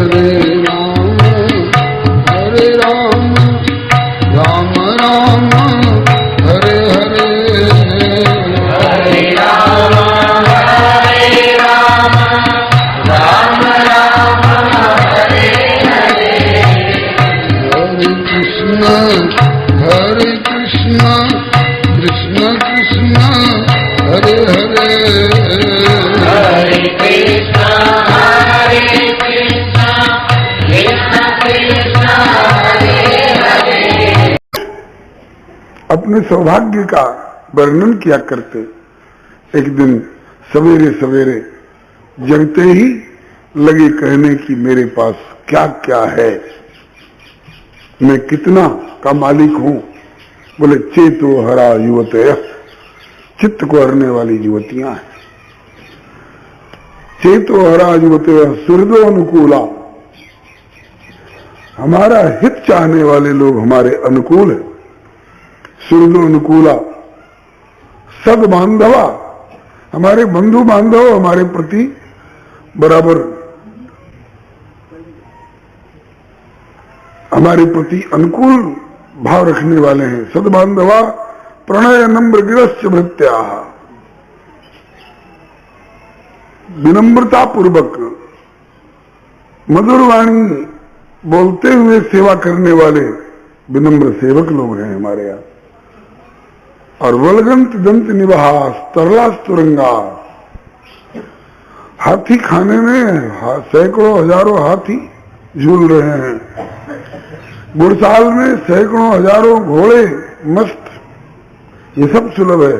हरे राम हरे राम राम राम हरे हरे हरे राम राम राम हरे हरे हरे कृष्ण कृष्ण कृष्ण हरे हरे हरे कृष्ण कृष्ण कृष्ण हरे हरे। अपने सौभाग्य का वर्णन किया करते। एक दिन सवेरे सवेरे जगते ही लगे कहने की मेरे पास क्या क्या है, मैं कितना का मालिक हूं। बोले चेतो हरा युवतय, चित्त को हरने वाली युवतियां हैं। चेतो हरा युवतय सुहृदो अनुकूला, हमारा हित चाहने वाले लोग हमारे अनुकूल है। सुहृदो अनुकूला सद बांधवा, हमारे बंधु बांधव हमारे प्रति बराबर हमारे प्रति अनुकूल भाव रखने वाले हैं। सदबांधवा प्रणय नम्र गिरश्च भृत्या, विनम्रता पूर्वक मधुर वाणी बोलते हुए सेवा करने वाले विनम्र सेवक लोग हैं हमारे यहाँ। और वलगंत दंत निवास तरला स्तुरंगा, हाथी खाने में सैकड़ों हजारों हाथी झूल रहे हैं। गुड़साल में सैकड़ों हजारों घोड़े मस्त, ये सब सुलभ है।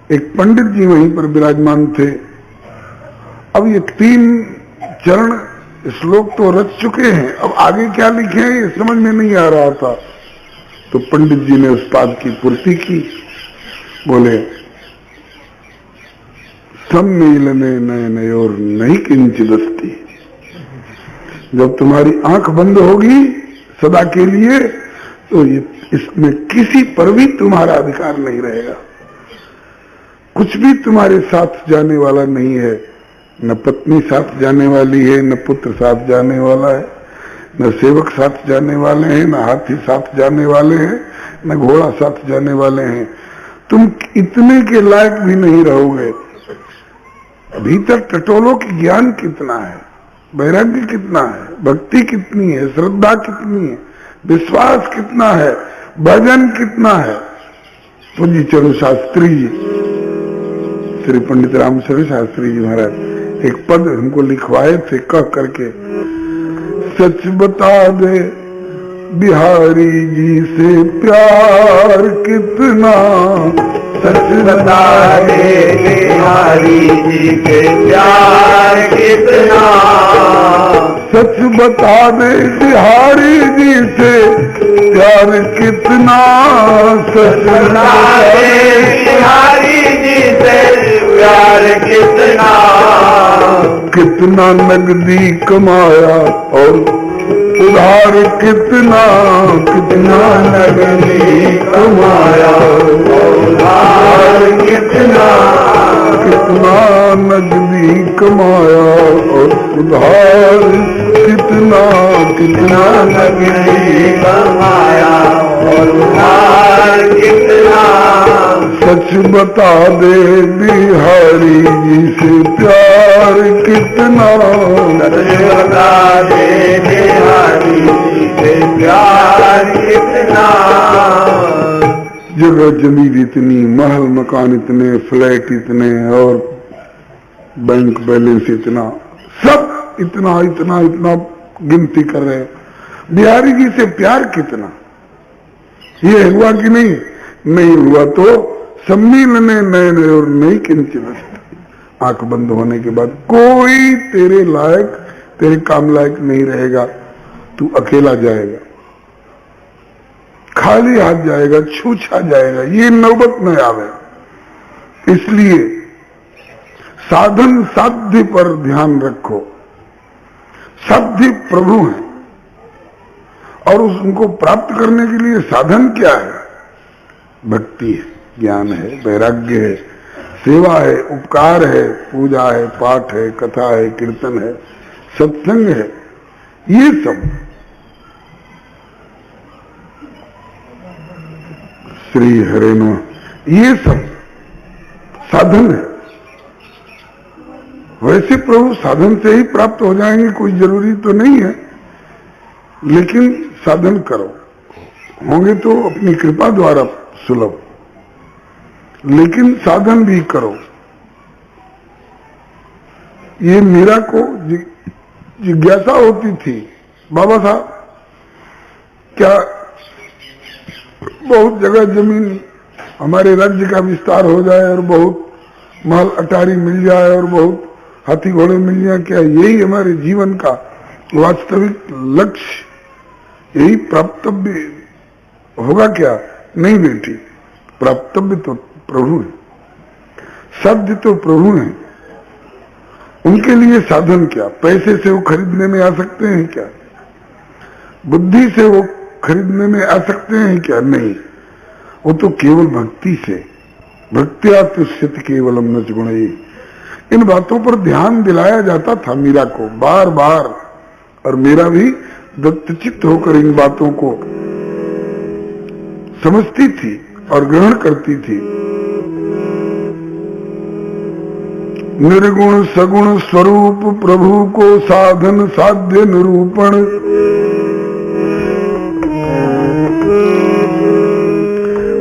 एक पंडित जी वहीं पर विराजमान थे। अब ये 3 चरण श्लोक तो रच चुके हैं, अब आगे क्या लिखे हैं ये समझ में नहीं आ रहा था। तो पंडित जी ने उस पाद की पूर्ति की। बोले सम्मिलने नयनयोर नहीं किंचिदस्ति, जब तुम्हारी आंख बंद होगी सदा के लिए तो ये इसमें किसी पर भी तुम्हारा अधिकार नहीं रहेगा। कुछ भी तुम्हारे साथ जाने वाला नहीं है, न पत्नी साथ जाने वाली है, न पुत्र साथ जाने वाला है, न सेवक साथ जाने वाले हैं, न हाथी साथ जाने वाले हैं, न घोड़ा साथ जाने वाले हैं। तुम इतने के लायक भी नहीं रहोगे। भीतर टटोलो कि ज्ञान कितना है, वैराग्य कितना है, भक्ति कितनी है, श्रद्धा कितनी है, विश्वास कितना है, भजन कितना है। पूज्य चरु शास्त्री जी, श्री पंडित रामचंद्र शास्त्री जी महाराज एक पद हमको लिखवाए थे कह करके, सच बता दे बिहारी जी से प्यार कितना, सच बता दे बिहारी जी से प्यार कितना, सच बता दे बिहारी जी से प्यार कितना, सच बता दे बिहारी जी से प्यार कितना, कितना नगदी कमाया और उधार कितना, कितना नगदी कमाया उधार कितना, कितना नगदी कमाया और उधार कितना, कितना नगदी कमाया और उधार कितना, सच बता दे बिहारी जी से प्यार कितना, सच बता दे बिहारी जी से प्यार कितना, जगह जमीन इतनी, महल मकान इतने, फ्लैट इतने और बैंक बैलेंस इतना, सब इतना इतना इतना गिनती कर रहे हैं। बिहारी जी से प्यार कितना, ये हुआ कि नहीं? नहीं हुआ तो सम्मिलने नयन और नहीं किंचित, आंख बंद होने के बाद कोई तेरे लायक, तेरे काम लायक नहीं रहेगा। तू अकेला जाएगा, खाली हाथ जाएगा, छूछा जाएगा, ये नौबत न आवे। इसलिए साधन साध्य पर ध्यान रखो। साध्य प्रभु है और उनको प्राप्त करने के लिए साधन क्या है? भक्ति है, ज्ञान है, वैराग्य है, सेवा है, उपकार है, पूजा है, पाठ है, कथा है, कीर्तन है, सत्संग है, ये सब श्री हरे नमः, ये सब साधन है। वैसे प्रभु साधन से ही प्राप्त हो जाएंगे, कोई जरूरी तो नहीं है, लेकिन साधन करो, होंगे तो अपनी कृपा द्वारा सुलभ, लेकिन साधन भी करो। ये मीरा को जिज्ञासा होती थी, बाबा साहब क्या बहुत जगह जमीन हमारे राज्य का विस्तार हो जाए और बहुत महल अटारी मिल जाए और बहुत हाथी घोड़े मिल जाए, क्या यही हमारे जीवन का वास्तविक लक्ष्य, यही प्राप्तव्य होगा क्या? नहीं बेटी, प्राप्तव्य तो प्रभु है, साध्य तो प्रभु है। उनके लिए साधन क्या? पैसे से वो खरीदने में आ सकते हैं क्या? बुद्धि से वो खरीदने में आ सकते हैं क्या? नहीं, वो तो केवल भक्ति से, भक्त्या तुष्यति केवलम न गुणैः। इन बातों पर ध्यान दिलाया जाता था मीरा को बार बार, और मीरा भी दत्तचित्त होकर इन बातों को समझती थी और ग्रहण करती थी। निर्गुण सगुण स्वरूप प्रभु को साधन साध्य निरूपण,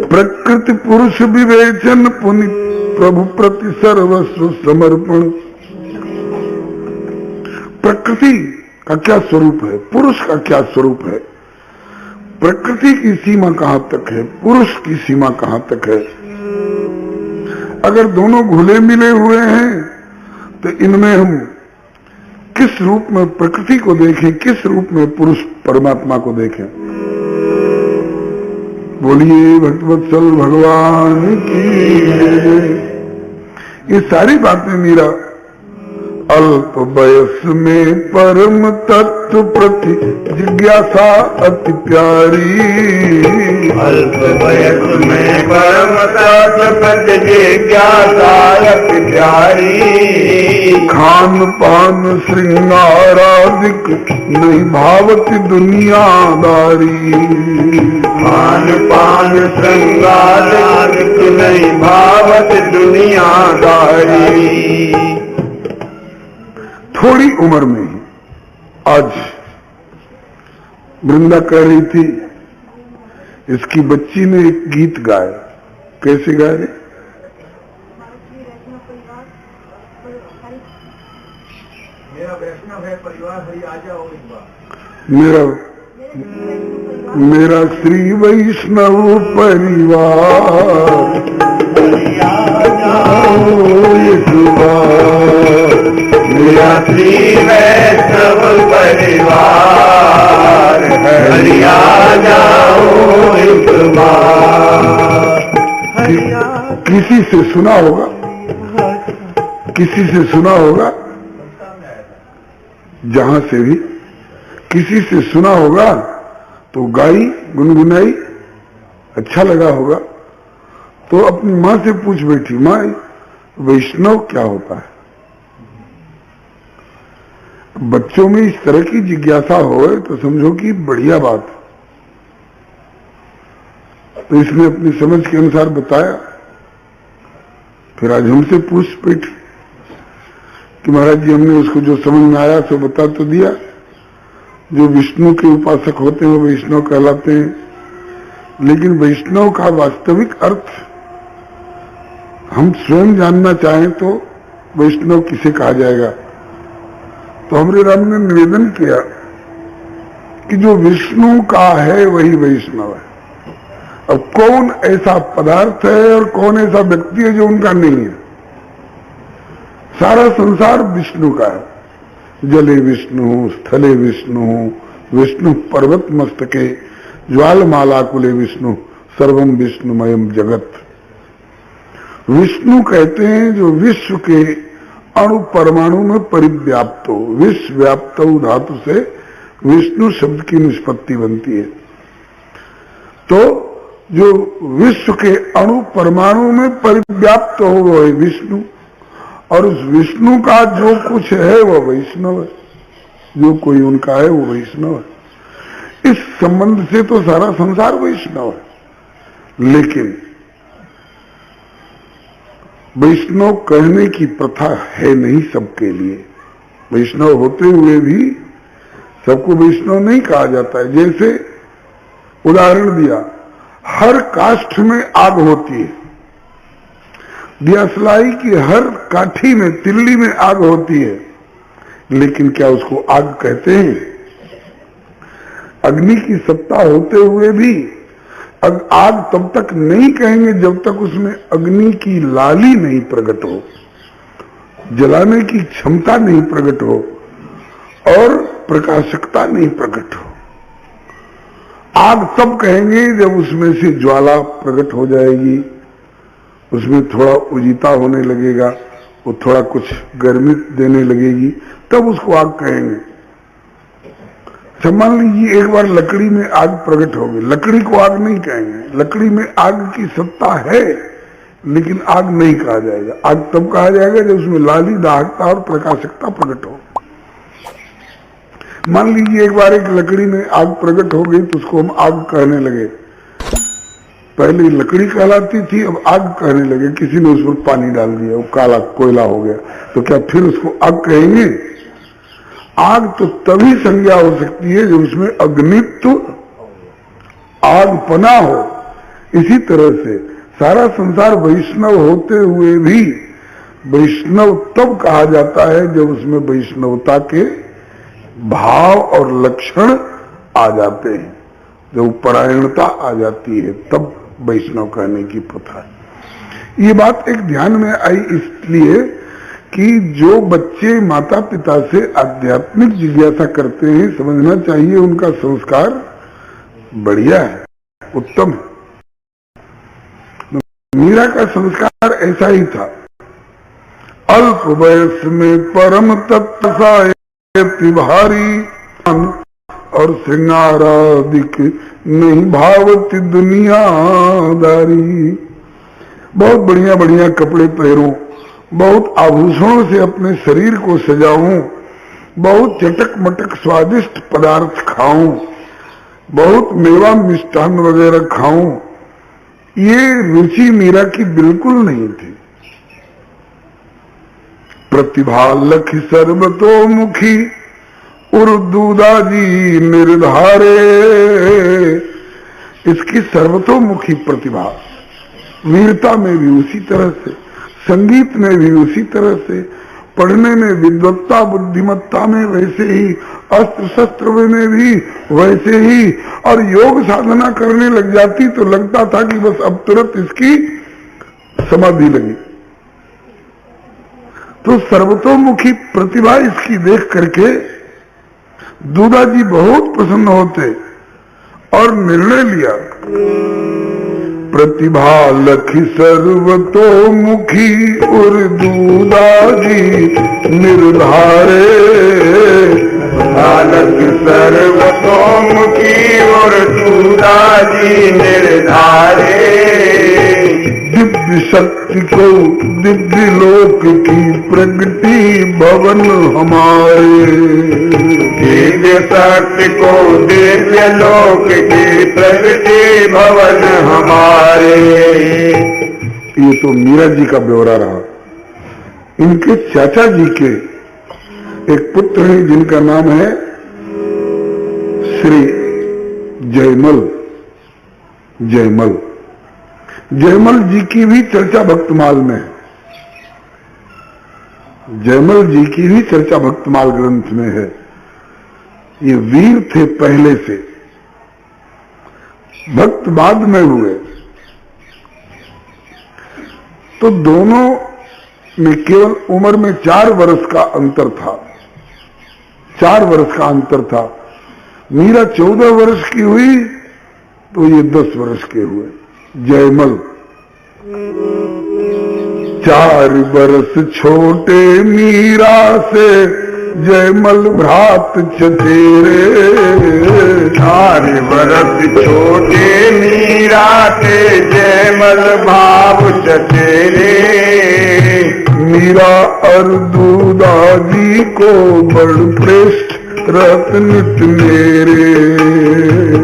प्रकृति पुरुष विवेचन पुनि प्रभु प्रति सर्वस्व समर्पण। प्रकृति का क्या स्वरूप है, पुरुष का क्या स्वरूप है, प्रकृति की सीमा कहां तक है, पुरुष की सीमा कहां तक है। अगर दोनों घुले मिले हुए हैं तो इनमें हम किस रूप में प्रकृति को देखें, किस रूप में पुरुष परमात्मा को देखें। बोलिए भक्तवत्सल भगवान की। ये सारी बातें मीरा अल्प वयस में परम तत्व प्रति जिज्ञासा अति प्यारी, अल्प वयस में परम तत्व प्रति जिज्ञासा अति प्यारी। खान पान श्रृंगारादिक नहीं भावती दुनियादारी, खान पान श्रृंगारादिक नहीं भावती दुनियादारी। थोड़ी उम्र में ही आज वृंदा कह रही थी, इसकी बच्ची ने एक गीत गाया। कैसे गाए? मेरा वैष्णव है परिवार, हरि आ जाओ एक बार। मेरा श्री वैष्णव परिवार एक बार, मेरा श्री वैष्णव परिवार हरि आ जाओ एक बार। किसी से सुना होगा, किसी से सुना होगा, जहां से भी किसी से सुना होगा तो गाई, गुनगुनाई, अच्छा लगा होगा, तो अपनी माँ से पूछ बैठी, माँ वैष्णव क्या होता है? बच्चों में इस तरह की जिज्ञासा हो तो समझो कि बढ़िया बात। तो इसने अपनी समझ के अनुसार बताया। फिर आज हमसे पूछ बैठी कि महाराज जी हमने उसको जो समझ में आया सो बता तो दिया। जो विष्णु के उपासक होते हैं वो वैष्णव कहलाते हैं, लेकिन वैष्णव का वास्तविक अर्थ हम स्वयं जानना चाहें तो वैष्णव किसे कहा जाएगा? तो हमरे राम ने निवेदन किया कि जो विष्णु का है वही वैष्णव है। अब कौन ऐसा पदार्थ है और कौन ऐसा व्यक्ति है जो उनका नहीं है? सारा संसार विष्णु का है। जले विष्णु, स्थले विष्णु, विष्णु पर्वत मस्तके, ज्वालमालाकुले विष्णु, सर्वम विष्णुमयम जगत। विष्णु कहते हैं जो विश्व के अणु परमाणु में परिव्याप्त हो। विश्व व्याप्त धातु से विष्णु शब्द की निष्पत्ति बनती है। तो जो विश्व के अणु परमाणु में परिव्याप्त हो वो है विष्णु, और उस विष्णु का जो कुछ है वो वैष्णव है। जो कोई उनका है वो वैष्णव है। इस संबंध से तो सारा संसार वैष्णव है, लेकिन वैष्णव कहने की प्रथा है नहीं सबके लिए। वैष्णव होते हुए भी सबको वैष्णव नहीं कहा जाता है। जैसे उदाहरण दिया, हर काष्ठ में आग होती है, दियासलाई की हर काठी में, तिल्ली में आग होती है, लेकिन क्या उसको आग कहते हैं? अग्नि की सत्ता होते हुए भी आग तब तक नहीं कहेंगे जब तक उसमें अग्नि की लाली नहीं प्रकट हो, जलाने की क्षमता नहीं प्रकट हो और प्रकाशकता नहीं प्रकट हो। आग तब कहेंगे जब उसमें से ज्वाला प्रकट हो जाएगी, उसमें थोड़ा उजिता होने लगेगा, वो थोड़ा कुछ गर्मी देने लगेगी, तब उसको आग कहेंगे। मान लीजिए एक बार लकड़ी में आग प्रकट होगी, लकड़ी को आग नहीं कहेंगे, लकड़ी में आग की सत्ता है लेकिन आग नहीं कहा जाएगा। आग तब कहा जाएगा जब उसमें लाली, दाहकता और प्रकाशकता प्रकट हो। मान लीजिए एक बार एक लकड़ी में आग प्रकट हो गई तो उसको हम आग कहने लगे। पहले लकड़ी कहलाती थी, अब आग कहने लगे। किसी ने उस पर पानी डाल दिया, वो काला कोयला हो गया, तो क्या फिर उसको आग कहेंगे? आग तो तभी संज्ञा हो सकती है जब उसमें अग्नित्व, आग पना हो। इसी तरह से सारा संसार वैष्णव होते हुए भी वैष्णव तब कहा जाता है जब उसमें वैष्णवता के भाव और लक्षण आ जाते हैं, जब परायणता आ जाती है, तब वैष्णव कहने की प्रथा है। ये बात एक ध्यान में आई इसलिए कि जो बच्चे माता पिता से आध्यात्मिक जिज्ञासा करते हैं, समझना चाहिए उनका संस्कार बढ़िया है, उत्तम है। मीरा का संस्कार ऐसा ही था। अल्प वयस में परम तत्व सायति भारी और श्रृंगारादिक नहीं भावती दुनियादारी। बहुत बढ़िया बढ़िया कपड़े पहनूं, बहुत आभूषणों से अपने शरीर को सजाऊं, बहुत चटक मटक स्वादिष्ट पदार्थ खाऊं, बहुत मेवा मिष्ठान वगैरह खाऊं, ये रुचि मीरा की बिल्कुल नहीं थी। प्रतिभा लखी सर्वतोमुखी उर्दूदाजी निर्धारे। इसकी सर्वतोमुखी प्रतिभा, वीरता में भी उसी तरह से, संगीत में भी उसी तरह से, पढ़ने में विद्वत्ता बुद्धिमत्ता में वैसे ही, अस्त्र शस्त्र में भी वैसे ही, और योग साधना करने लग जाती तो लगता था कि बस अब तुरंत इसकी समाधि लगी। तो सर्वतोमुखी प्रतिभा इसकी देख करके दूधा जी बहुत प्रसन्न होते और निर्णय लिया, प्रतिभा लखी सर्वतोमुखी उर्दूदा जी निर्धारे। लखी सर्वतोमुखी उर्दूदा जी निर्धारे। दिव्य शक्ति को दिव्य लोक की प्रगति भवन हमारे। दिव्य शक्ति को दिव्य लोक की प्रगति भवन हमारे। ये तो मीरा जी का ब्यौरा रहा। इनके चाचा जी के एक पुत्र हैं जिनका नाम है श्री जयमल। जयमल जयमल जी की भी चर्चा भक्तमाल में है। जयमल जी की भी चर्चा भक्तमाल ग्रंथ में है। ये वीर थे पहले से, भक्त बाद में हुए। तो दोनों में केवल उम्र में 4 वर्ष का अंतर था। 4 वर्ष का अंतर था। मीरा 14 वर्ष की हुई तो ये 10 वर्ष के हुए। जयमल 4 वर्ष छोटे मीरा से जयमल भ्रात चचेरे। 4 वर्ष छोटे मीरा से जयमल भाव चचेरे। मीरा और दूधा जी को बड़ श्रेष्ठ रहत नित मेरे।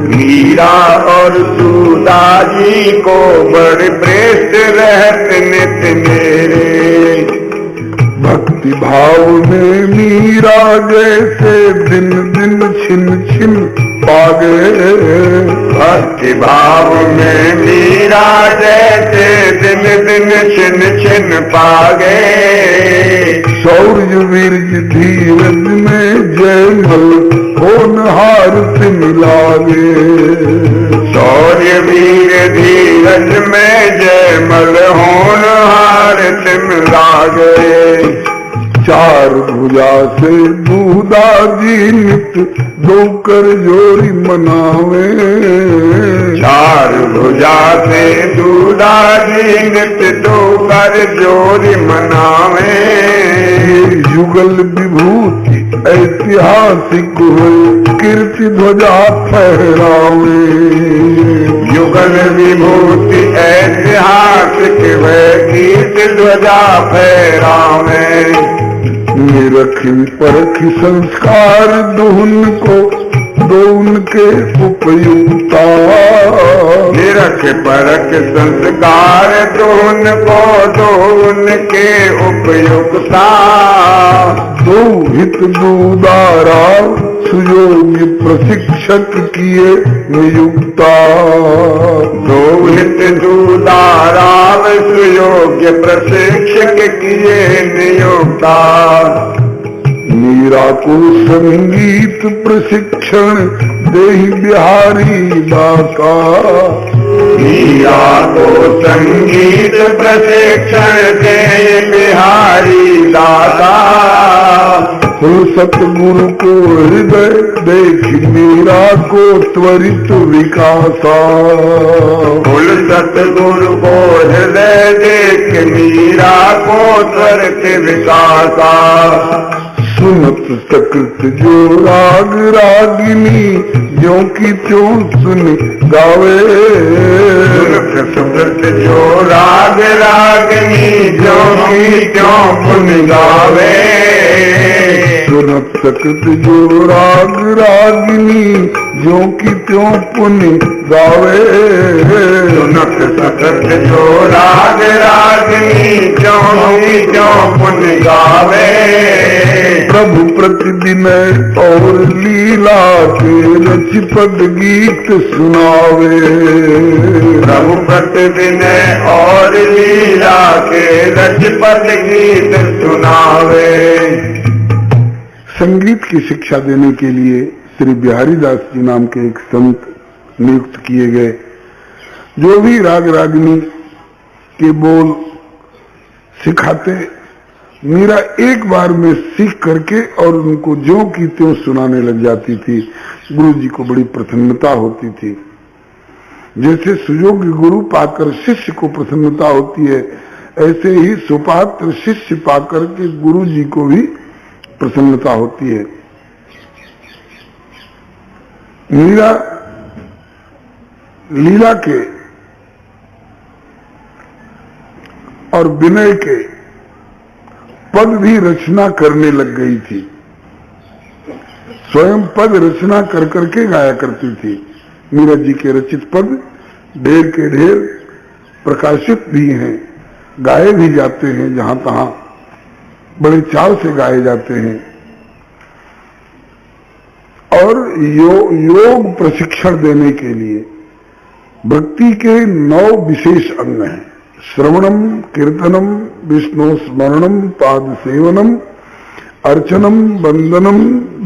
मीरा और सूदा जी को बड़ प्रेत रहत नित मेरे। भक्ति भाव में मीरा जैसे दिन दिन छिन छिन पागे। भक्ति भाव में मीरा जैसे दिन दिन छिन छिन पागे। शौर्य वीर्य धीरज में जयमल होनहार से मिलागे। शौर्य वीर धीरज में जयमल होनहार से मिलागे। चार भुजा से दूधा जी नित दो कर जोड़ी मनावे। चार भुजा से दूधा जी नित दो कर जोड़ी मनावे। युगल विभूति ऐतिहासिक हुए कीर्ति ध्वजा फहरावे। युगल विभूति ऐतिहासिक हुए कीर्ति ध्वजा फहरावे। निरखी परखी संस्कार दुहन को दो उनके उपयुक्ता। निरख परख संस्कार दोन को दो उनके उपयुक्ता। दो हित दूदारा सुयोग्य प्रशिक्षक किए नियुक्ता। दो हित दूदारा सुयोग्य प्रशिक्षक किए नियुक्ता। मीरा को संगीत प्रशिक्षण देहि बिहारी दाता। मीरा को संगीत प्रशिक्षण दे बिहारी दाता। कुल सतगुरु को हृदय देख मीरा को त्वरित विकासा। कुल सतगुरु को हृदय देख मीरा को त्वरित विकासा। सुनत सकृत जो राग रागिनी जो की त्यों सुन गावे। सुनत सकृत जो राग रागिनी जो की त्यों सुन गावे। सुनत सकृत जो राग रागिनी जो की त्यों पुनि गावे। सुनत सकृत जो राग रागिनी जो की त्यों पुनि गावे। प्रभु प्रतिदिन और लीला के रच पद गीत सुनावे। प्रभु प्रतिदिन और लीला के रच पद गीत सुनावे। संगीत की शिक्षा देने के लिए श्री बिहारी दास जी नाम के एक संत नियुक्त किए गए, जो भी राग रागिनी के बोल सिखाते। मीरा एक बार में सीख करके और उनको ज्यों की त्यों सुनाने लग जाती थी। गुरु जी को बड़ी प्रसन्नता होती थी। जैसे सुयोग्य गुरु पाकर शिष्य को प्रसन्नता होती है, ऐसे ही सुपात्र शिष्य पाकर के गुरु जी को भी प्रसन्नता होती है। मीरा लीला के और विनय के पद भी रचना करने लग गई थी। स्वयं पद रचना कर करके गाया करती थी। मीरा जी के रचित पद ढेर के ढेर प्रकाशित भी हैं, गाए भी जाते हैं, जहां तहां बड़े चाव से गाए जाते हैं। और योग प्रशिक्षण देने के लिए भक्ति के 9 विशेष अंग हैं। श्रवणम, कीर्तनम, विष्णु स्मरणम, पाद सेवनम, अर्चनम, वंदनम,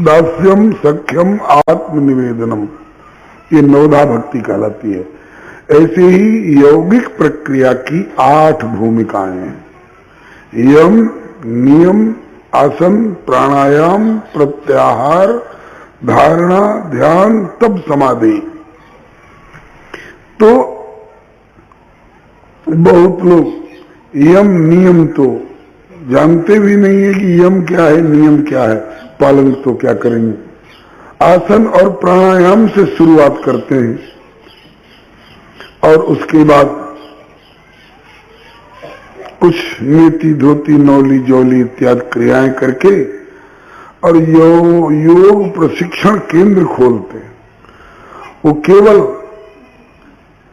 दास्यम, सख्यम, आत्मनिवेदनम। ये 9धा भक्ति कहलाती है। ऐसे ही यौगिक प्रक्रिया की 8 भूमिकाएं हैं। यम, नियम, आसन, प्राणायाम, प्रत्याहार, धारणा, ध्यान, तब समाधि। तो बहुत लोग यम नियम तो जानते भी नहीं है कि यम क्या है, नियम क्या है, पालन तो क्या करेंगे। आसन और प्राणायाम से शुरुआत करते हैं और उसके बाद कुछ नीति, धोती, नौली, जोली इत्यादि क्रियाएं करके और योग प्रशिक्षण केंद्र खोलते हैं। वो केवल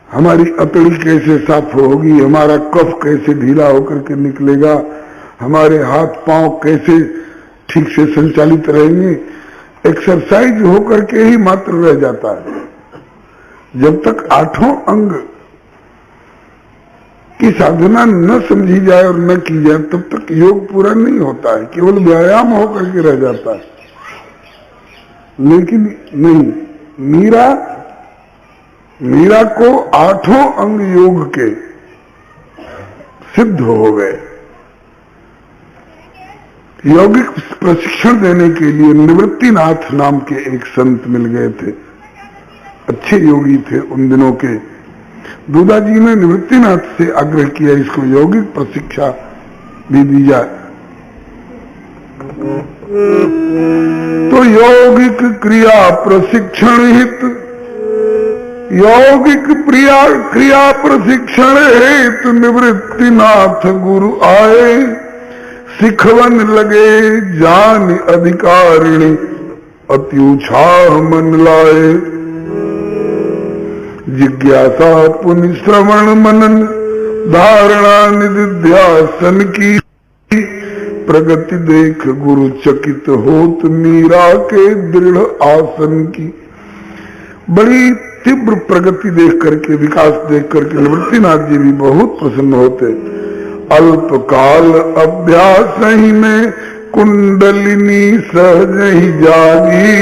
हमारी अतड़ी कैसे साफ होगी, हमारा कफ कैसे ढीला होकर के निकलेगा, हमारे हाथ पांव कैसे ठीक से संचालित रहेंगे, एक्सरसाइज होकर के ही मात्र रह जाता है। जब तक आठों अंग की साधना न समझी जाए और न की जाए तब तक योग पूरा नहीं होता है, केवल व्यायाम होकर के रह जाता है। लेकिन नहीं, मीरा को आठों अंग योग के सिद्ध हो गए। यौगिक प्रशिक्षण देने के लिए निवृत्तिनाथ नाम के एक संत मिल गए थे, अच्छे योगी थे उन दिनों के। दूधाजी ने निवृत्तिनाथ से आग्रह किया इसको यौगिक प्रशिक्षा भी दी जाए। तो यौगिक क्रिया प्रशिक्षण हित, यौगिक क्रिया प्रशिक्षण हेतु निवृत्तिनाथ गुरु आए। सिखवन लगे जान अधिकारिणी, अति उत्साह मन लाए। जिज्ञासा पुनि श्रवण मनन, धारणा निधिध्यासन की। प्रगति देख गुरु चकित होत, मीरा के दृढ़ आसन की। बड़ी तीव्र प्रगति देख करके, विकास देख करके निवृत्तिनाथ जी भी बहुत प्रसन्न होते। अल्पकाल अभ्यास ही में कुंडलिनी सहज ही जागी।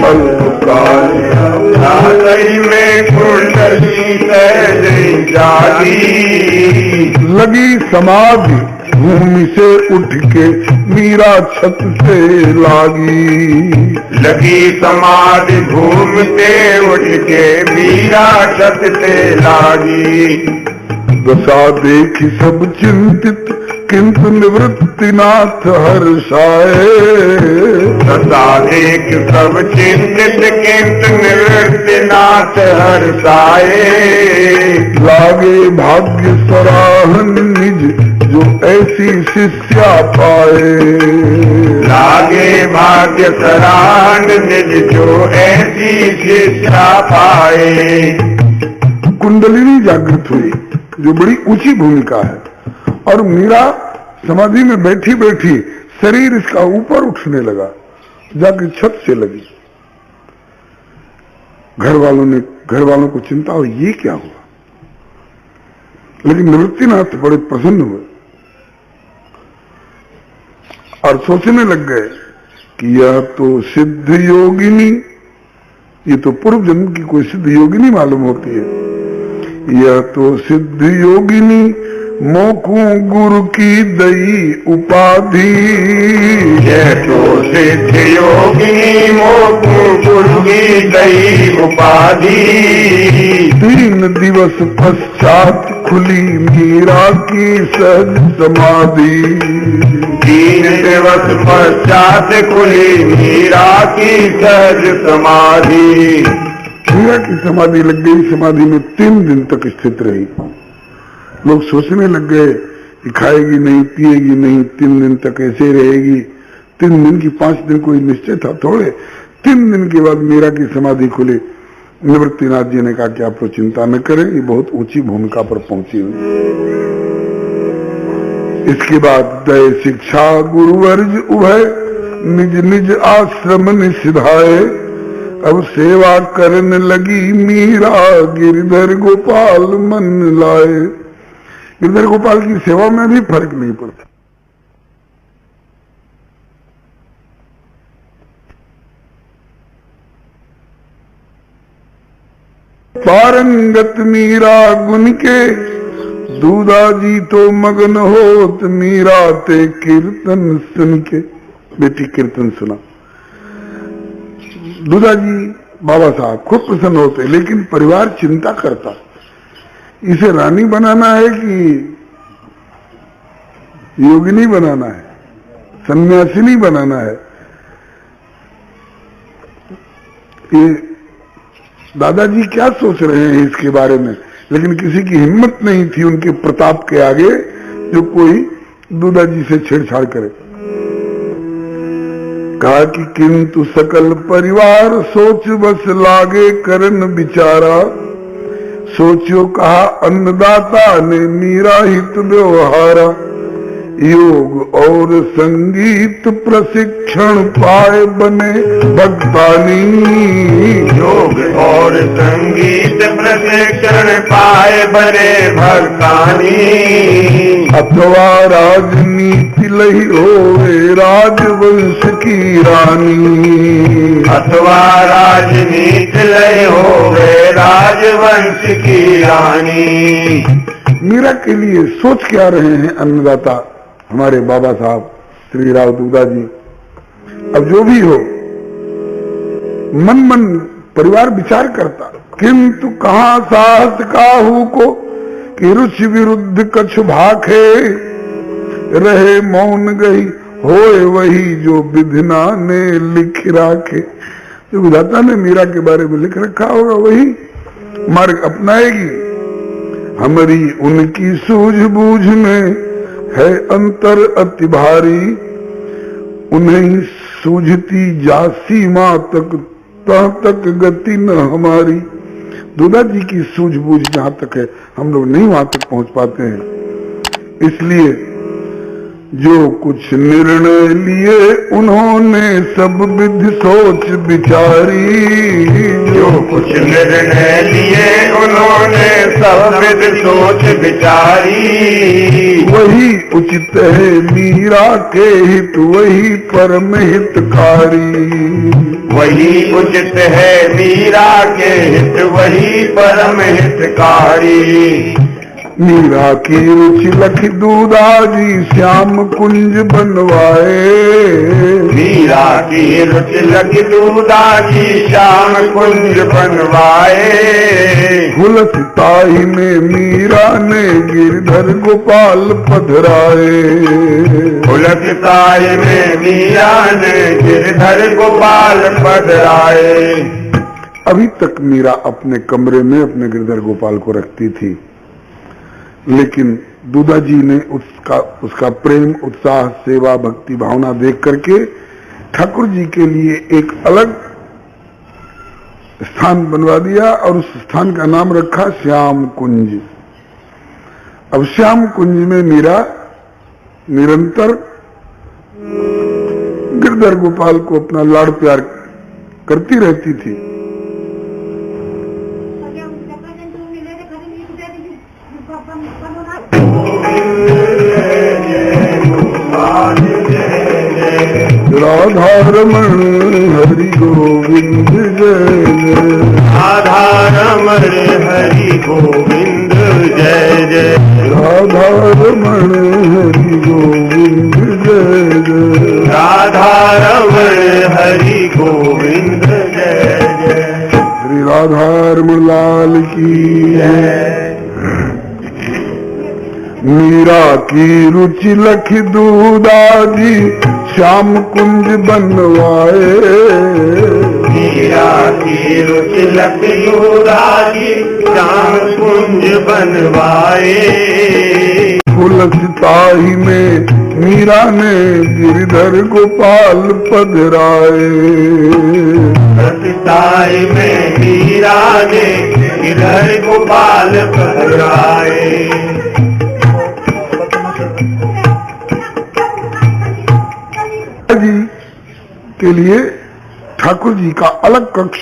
अल्पकाल अभ्यास ही में कुंडलिनी सहज ही जागी। लगी समाधि भूमि से उठ के, मीरा छत से लागी। लगी समाधि भूमि से उठ के, मीरा छत से लागी। दशा देखी सब चिंतित, किंतु निवृत्तिनाथ हर्षाए। दशा देख सब चिंतित, किंतु निवृत्तिनाथ हर्षाए। लागे भाग्य सराहन निज, जो ऐसी शिष्या पाए। लागे भाग्य सराहन निज, जो ऐसी शिष्या पाए। कुंडलिनी जागृत हुई, जो बड़ी ऊंची भूमिका है। और मीरा समाधि में बैठी बैठी शरीर इसका ऊपर उठने लगा, जाके छत से लगी। घर वालों को चिंता हो ये क्या हुआ, लेकिन निवृत्तिनाथ बड़े प्रसन्न हुए और सोचने लग गए कि यह तो सिद्ध योगिनी, ये तो पूर्व जन्म की कोई सिद्ध योगिनी मालूम होती है। यह तो सिद्ध योगिनी, मोकू गुरु की दई उपाधि। यह तो सिद्ध योगिनी, मोकू गुरु की दई उपाधि। 3 दिवस पश्चात खुली मीरा की सहज समाधि। 3 दिवस पश्चात खुली मीरा की सहज समाधि। मीरा की समाधि लग गई। समाधि में 3 दिन तक स्थित रही। लोग सोचने लग गए कि खाएगी नहीं, पिएगी नहीं, 3 दिन तक ऐसे रहेगी। 3 दिन की 5 दिन कोई निश्चय था थोड़े। 3 दिन के बाद मीरा की समाधि खुली। निवृत्तिनाथ जी ने कहा कि आप तो चिंता न करें, ये बहुत ऊंची भूमिका पर पहुंची हुई। इसके बाद दय शिक्षा गुरुवर्ज उभय, निज निज आश्रम निषिधाए। अब सेवा करने लगी मीरा, गिरधर गोपाल मन लाए। गिरधर गोपाल की सेवा में भी फर्क नहीं पड़ता। पारंगत मीरा गुण के, दूधाजी तो मगन होत मीरा ते कीर्तन सुन के। बेटी कीर्तन सुना। दूधाजी बाबा साहब खूब प्रसन्न होते, लेकिन परिवार चिंता करता, इसे रानी बनाना है कि योगिनी बनाना है, सन्यासिनी बनाना है। ये दादाजी क्या सोच रहे हैं इसके बारे में, लेकिन किसी की हिम्मत नहीं थी उनके प्रताप के आगे जो कोई दूधाजी से छेड़छाड़ करे। कहा कि किंतु सकल परिवार सोच बस लागे करन बिचारा। सोचो कहा अन्नदाता ने मीरा हित व्यवहारा। योग और संगीत प्रशिक्षण पाए बने भक्तानी। योग और संगीत प्रशिक्षण पाए बने भक्तानी। अथवा राजनीति लही होवे राजवंश की रानी। अथवा राजनीति लय होवे राजवंश की रानी। मीरा के लिए सोच क्या रहे हैं अन्नदाता हमारे बाबा साहब श्री राव दूधा जी। अब जो भी हो, मन मन परिवार विचार करता, किंतु कहाँ साहस काहू को कि रुचि विरुद्ध कछु भाखे। रहे मौन गई होए वही जो विधिना ने लिख राखे। जो विधाता ने मीरा के बारे में लिख रखा होगा वही मार्ग अपनाएगी। हमारी उनकी सूझबूझ में है अंतर अति भारी। उन्हें सूझती जा सीमा तक तक गति न हमारी। दूधा जी की सूझबूझ जहाँ तक है हम लोग नहीं वहां तक पहुंच पाते हैं। इसलिए जो कुछ निर्णय लिए उन्होंने सब विधि सोच विचारी। जो कुछ निर्णय लिए उन्होंने सब विधि सोच विचारी। वही उचित है मीरा के हित वही परम हितकारी। वही उचित है मीरा के हित वही परम हितकारी। मीरा की रुचि लख दूधा जी श्याम कुंज बनवाए। मीरा की रुचि लख दूधा जी श्याम कुंज बनवाए। हुलसताई में मीरा ने गिरधर गोपाल पधराए। हुलसताई में मीरा ने गिरधर गोपाल पधराए। अभी तक मीरा अपने कमरे में अपने गिरधर गोपाल को रखती थी, लेकिन दूधा जी ने उसका प्रेम उत्साह सेवा भक्ति भावना देख करके ठाकुर जी के लिए एक अलग स्थान बनवा दिया और उस स्थान का नाम रखा श्याम कुंज। अब श्याम कुंज में मीरा निरंतर गिरधर गोपाल को अपना लाड़ प्यार करती रहती थी। राधा रमण हरि गोविंद जय जय। राधा रमण हरि गोविंद जय जय। राधा रमण हरि गोविंद जय जय। राधा रमण हरि गोविंद जय जय। श्री राधा रमण लाल की जय। मीरा की रुचि लख दूधा जी श्याम कुंज बनवाए। मीरा की रुचि लख दूधा जी श्याम कुंज बनवाए। हुलसताई में मीरा ने गिरधर गोपाल पधराए। हुलसताई में मीरा ने गिरधर गोपाल पधराए। जी के लिए ठाकुर जी का अलग कक्ष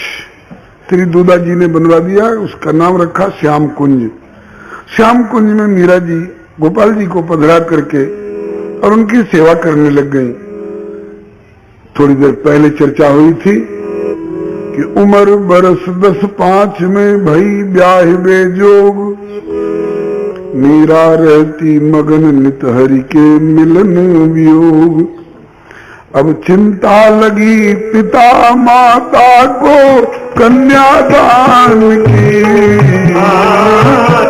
श्री दूधा जी ने बनवा दिया। उसका नाम रखा श्याम कुंज। श्याम कुंज में मीरा जी गोपाल जी को पधरा करके और उनकी सेवा करने लग गई। थोड़ी देर पहले चर्चा हुई थी कि उम्र बरस 10-5 में भई ब्याह बेजोग। मीरा रहती मगन नित हरि के मिलन वियोग। अब चिंता लगी पिता माता को कन्यादान की।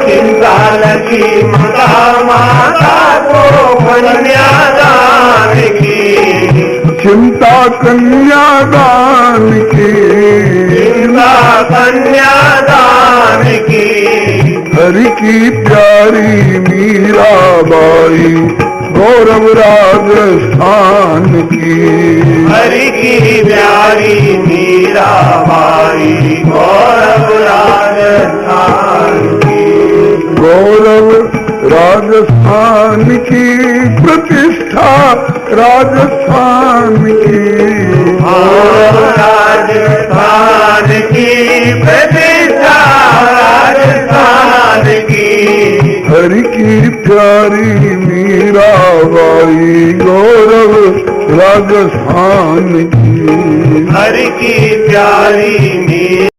चिंता लगी पिता माता को कन्यादान की। चिंता कन्यादान की। चिंता कन्यादान की। हरि की प्यारी मीराबाई गौरव राजस्थान की। हरि की प्यारी मीरा बाई गौरव राजस्थान की गौरव राजस्थान की प्रतिष्ठा राजस्थान की गौरव राजस्थान की प्रतिष्ठा राजस्थान की हरि की प्यारी मीरा बाई गौरव राजस्थान की हरि की प्यारी मीरा